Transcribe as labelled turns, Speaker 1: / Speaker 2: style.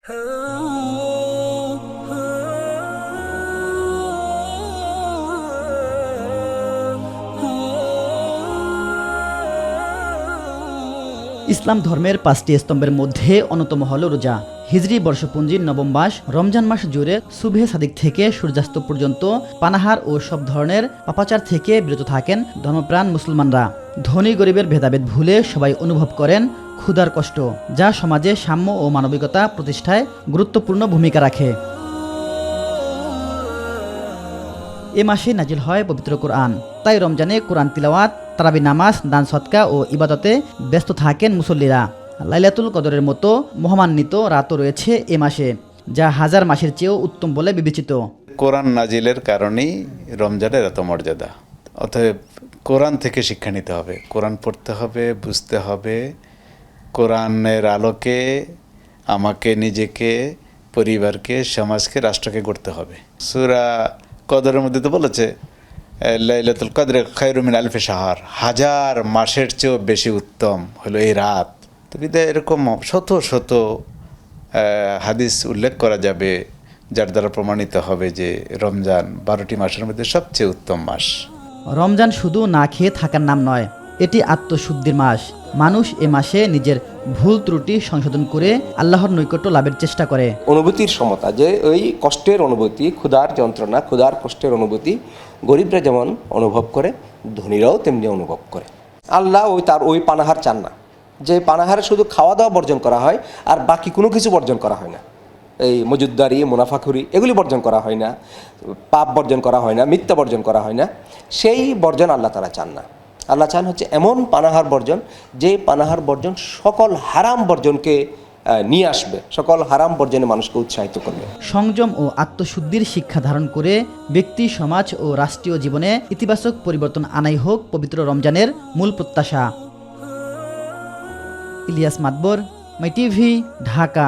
Speaker 1: ইসলাম ধর্মের 5টি স্তম্ভের মধ্যে অন্যতম হল রোজা। হিজরি বর্ষপঞ্জির নবম মাস রমজান মাস জুড়ে সুবহে সাদিক থেকে সূর্যাস্ত পর্যন্ত পানাহার ও সব ধরনের পাপাচার থেকে বিরত থাকেন ধর্মপ্রাণ মুসলমানরা। ধনী গরিবের ভেদাভেদ ভুলে সবাই অনুভব করেন ক্ষুধার কষ্ট, যা সমাজে সাম্য ও মানবিকতা প্রতিষ্ঠায় গুরুত্বপূর্ণ ভূমিকা রাখে। এ মাসে নাজিল হয় পবিত্র কোরআন, তাই রমজানে কোরআন তিলাওয়াত, তারাবি নামাজ, দান সদকা ও ইবাদতে ব্যস্ত থাকেন মুসল্লিরা। লাইলাতুল কদরের মতো মহামান্বিত রাতও রয়েছে এ মাসে, যা হাজার মাসের চেয়েও উত্তম বলে বিবেচিত।
Speaker 2: কোরআন নাজিলের কারণেই রমজানের এত মর্যাদা। অতএব কোরআন থেকে শিক্ষা নিতে হবে, কোরআন পড়তে হবে, বুঝতে হবে। কোরআনের আলোকে আমাকে, নিজেকে, পরিবারকে, সমাজকে, রাষ্ট্রকে গড়তে হবে। সূরা কদরের মধ্যে তো বলেছে লাইলাতুল কদরে খায়রুম মিন আলফি শাহর, হাজার মাসের চেয়েও বেশি উত্তম হলো এই রাত। তো বিদায় এরকম শত শত হাদিস উল্লেখ করা যাবে, যার দ্বারা প্রমাণিত হবে যে রমজান 12টি মাসের মধ্যে সবচেয়ে উত্তম মাস।
Speaker 1: রমজান শুধু না খেয়ে থাকার নাম নয়, এটি আত্মশুদ্ধির মাস। মানুষ এ মাসে নিজের ভুল ত্রুটি সংশোধন করে আল্লাহর নৈকট্য লাভের চেষ্টা করে।
Speaker 3: অনুভূতির সমতা, যে ওই কষ্টের অনুভূতি, ক্ষুধার যন্ত্রণা, ক্ষুধার কষ্টের অনুভূতি গরিবরা যেমন অনুভব করে, ধনীরাও তেমনি অনুভব করে। আল্লাহ ওই পানাহার চান না, যে পানাহারে শুধু খাওয়া দাওয়া বর্জন করা হয় আর বাকি কোনো কিছু বর্জন করা হয় না। এই মজুদদারি, মুনাফাখুরি এগুলি বর্জন করা হয় না, পাপ বর্জন করা হয় না, মিথ্যা বর্জন করা হয় না। সেই বর্জন আল্লাহ তাআলা চান না। আল্লাহ চান হচ্ছে এমন পানাহার বর্জন, যে পানাহার বর্জন সকল হারাম বর্জনকে নিয়ে আসবে, সকল হারাম বর্জনে মানুষকে উৎসাহিত করবে।
Speaker 1: সংযম ও আত্মশুদ্ধির শিক্ষা ধারণ করে ব্যক্তি, সমাজ ও রাষ্ট্রীয় জীবনে ইতিবাচক পরিবর্তন আনাই হোক পবিত্র রমজানের মূল প্রত্যাশা। ইলিয়াস মাতবর, মাই টিভি, ঢাকা।